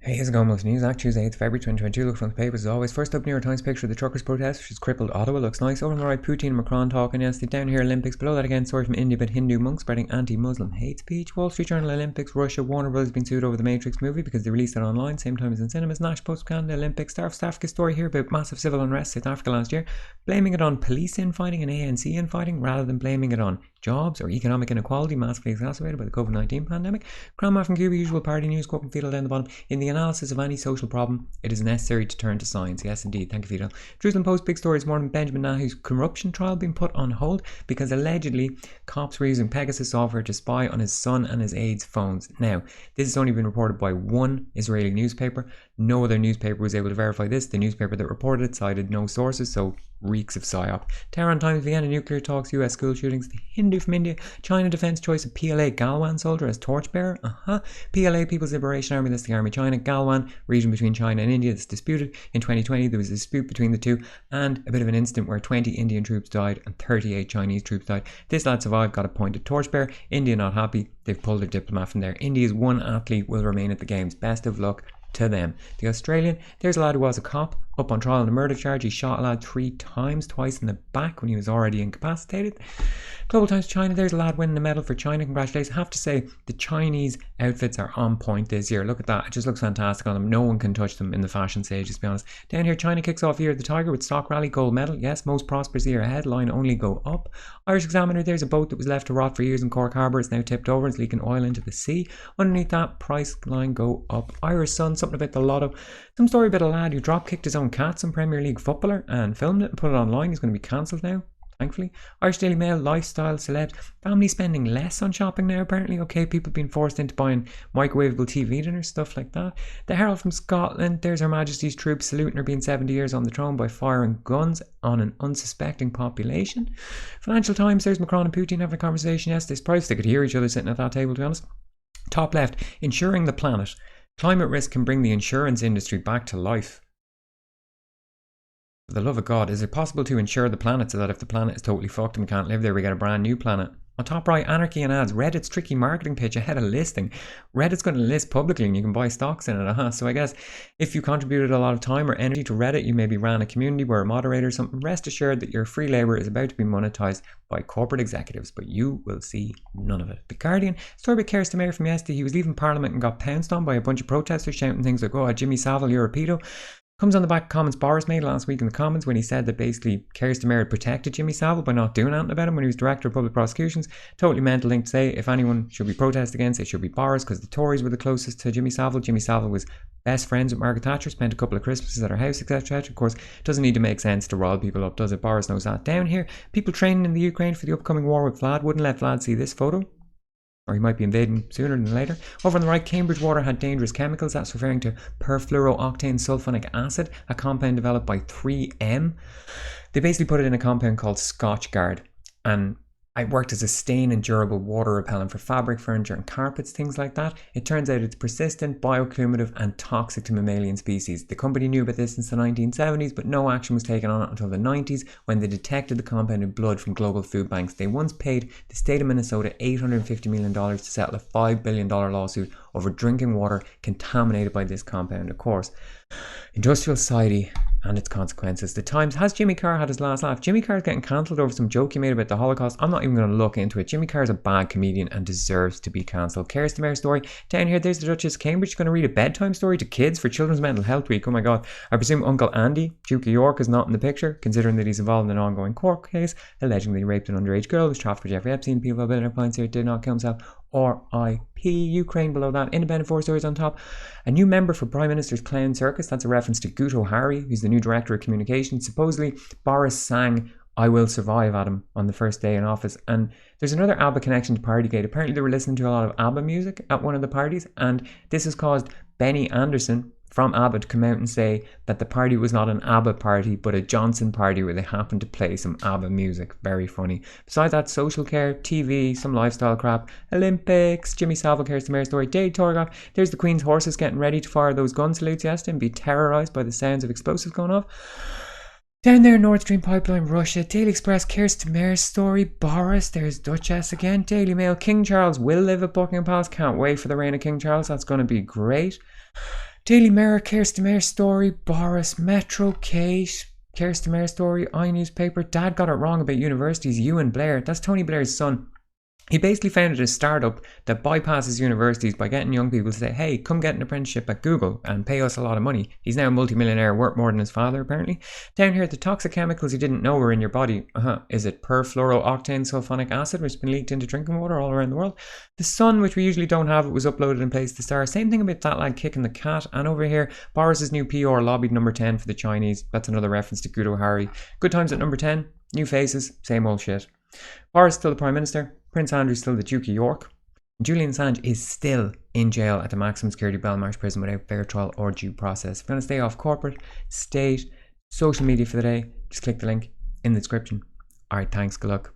Hey, how's it going, Multi News? Tuesday, 8th February 2022. Look from the papers as always. First up, New York Times picture of the truckers' protest, which has crippled Ottawa. Looks nice. Over on the right, Putin and Macron talking yesterday. Down here, Olympics. Below that again, story from India about Hindu monks spreading anti-Muslim hate speech. Wall Street Journal, Olympics. Russia. Warner Bros. Been sued over the Matrix movie because they released it online, same time as in cinemas. Nash Post Canada, Olympics. South Africa story here about massive civil unrest in South Africa last year, blaming it on police infighting and ANC infighting rather than blaming it on jobs or economic inequality massively exacerbated by the COVID-19 pandemic. Grandma from Cuba, usual party news, quote from Fidel down the bottom. In the analysis of any social problem, it is necessary to turn to science. Yes, indeed. Thank you, Fidel. Jerusalem Post, big story this morning. Benjamin Nahu's corruption trial being put on hold because allegedly cops were using Pegasus software to spy on his son and his aide's phones. Now, this has only been reported by one Israeli newspaper. No other newspaper was able to verify this. The newspaper that reported it cited no sources, so reeks of psyop. Tehran Times, Vienna nuclear talks, US school shootings. The Hindu from India, China defense choice of PLA Galwan soldier as torchbearer. PLA, People's Liberation Army, that's the army. China, Galwan, region between China and India that's disputed. In 2020, there was a dispute between the two and a bit of an incident where 20 Indian troops died and 38 Chinese troops died. This lad survived, got appointed torchbearer. India not happy. They've pulled their diplomat from there. India's one athlete will remain at the games. Best of luck to them. The Australian, there's a lad who was a cop up on trial on a murder charge. He shot a lad 3 times, twice in the back when he was already incapacitated. Global Times China, there's a lad winning a medal for China. Congratulations. I have to say, the Chinese outfits are on point this year. Look at that. It just looks fantastic on them. No one can touch them in the fashion stage, to be honest. Down here, China kicks off Year of the Tiger with stock rally, gold medal. Yes, most prosperous year ahead. Line only go up. Irish Examiner, there's a boat that was left to rot for years in Cork Harbour. It's now tipped over. It's leaking oil into the sea. Underneath that, price line go up. Irish Sun, something about the lotto. Some story about a lad who drop kicked his own cat, some Premier League footballer, and filmed it and put it online. He's going to be cancelled now, thankfully. Irish Daily Mail, lifestyle, celebs, family spending less on shopping now apparently. Okay, people being forced into buying microwavable TV dinners, stuff like that. The Herald from Scotland, there's Her Majesty's troops saluting her being 70 years on the throne by firing guns on an unsuspecting population. Financial Times, there's Macron and Putin having a conversation. Yes, they're surprised they could hear each other sitting at that table, to be honest. Top left, insuring the planet. Climate risk can bring the insurance industry back to life. For the love of God, is it possible to insure the planet so that if the planet is totally fucked and we can't live there, we get a brand new planet? On top right, anarchy and ads. Reddit's tricky marketing pitch ahead of listing. Reddit's going to list publicly and you can buy stocks in it. So I guess if you contributed a lot of time or energy to Reddit, you maybe ran a community where a moderator or something, rest assured that your free labour is about to be monetized by corporate executives, but you will see none of it. The Guardian, story about Keir Starmer from yesterday. He was leaving Parliament and got pounced on by a bunch of protesters shouting things like, oh, Jimmy Savile, you're a pedo. Comes on the back of comments Boris made last week in the comments when he said that basically Keir Starmer had protected Jimmy Savile by not doing anything about him when he was Director of Public Prosecutions. Totally mental thing to say. If anyone should be protested against, it should be Boris, because the Tories were the closest to Jimmy Savile. Jimmy Savile was best friends with Margaret Thatcher, spent a couple of Christmases at her house, etc. Of course, it doesn't need to make sense to rile people up, does it? Boris knows that. Down here, people training in the Ukraine for the upcoming war with Vlad. Wouldn't let Vlad see this photo, or he might be invading sooner than later. Over on the right, Cambridge water had dangerous chemicals. That's referring to perfluorooctane sulfonic acid, a compound developed by 3M. They basically put it in a compound called Scotchgard, and it worked as a stain and durable water repellent for fabric, furniture and carpets, things like that. It turns out it's persistent, bioaccumulative and toxic to mammalian species. The company knew about this since the 1970s, but no action was taken on it until the 90s when they detected the compound in blood from global food banks. They once paid the state of Minnesota $850 million to settle a $5 billion lawsuit over drinking water contaminated by this compound. Of course, industrial society and its consequences. The Times, has Jimmy Carr had his last laugh? Jimmy Carr's getting cancelled over some joke he made about the Holocaust. I'm not even going to look into it. Jimmy Carr's a bad comedian and deserves to be cancelled. Keir Starmer story. Down here, there's the Duchess of Cambridge going to read a bedtime story to kids for Children's Mental Health Week. Oh my God. I presume Uncle Andy, Duke of York, is not in the picture, considering that he's involved in an ongoing court case alleging that he raped an underage girl, was trafficked for Jeffrey Epstein. People have been in points here, did not kill himself. R.I.P. Ukraine below that. Independent 4 stories on top. A new member for Prime Minister's Clown Circus. That's a reference to Guto Hari, who's the new Director of Communications. Supposedly, Boris sang I Will Survive at him on the first day in office. And there's another ABBA connection to Partygate. Apparently they were listening to a lot of ABBA music at one of the parties, and this has caused Benny Anderson from ABBA to come out and say that the party was not an ABBA party but a Johnson party where they happened to play some ABBA music. Very funny. Besides that, social care, TV, some lifestyle crap, Olympics, Jimmy Savile, Keir Starmer story, Dave Torgoff. There's the Queen's horses getting ready to fire those gun salutes yesterday and be terrorised by the sounds of explosives going off. Down there, Nord Stream pipeline, Russia. Daily Express, Keir Starmer's story. Boris, there's Duchess again. Daily Mail, King Charles will live at Buckingham Palace. Can't wait for the reign of King Charles. That's going to be great. Daily Mirror, Kirsten Mayer story, Boris, Metro, Kate, Kirsten Mayer story, iNewspaper. Dad got it wrong about universities. Ewan Blair, that's Tony Blair's son. He basically founded a startup that bypasses universities by getting young people to say, hey, come get an apprenticeship at Google and pay us a lot of money. He's now a multimillionaire, worth more than his father, apparently. Down here, the toxic chemicals you didn't know were in your body. Is it perfluorooctane sulfonic acid, which has been leaked into drinking water all around the world? The sun, which we usually don't have, it was uploaded in place to star. Same thing about that lad kicking the cat. And over here, Boris's new PR lobbied number 10 for the Chinese. That's another reference to Guido Hari. Good times at number 10. New faces, same old shit. Boris still the Prime Minister. Prince Andrew's still the Duke of York. Julian Assange is still in jail at the maximum security Belmarsh prison without fair trial or due process. If you want to stay off corporate, state, social media for the day, just click the link in the description. Alright, thanks, good luck.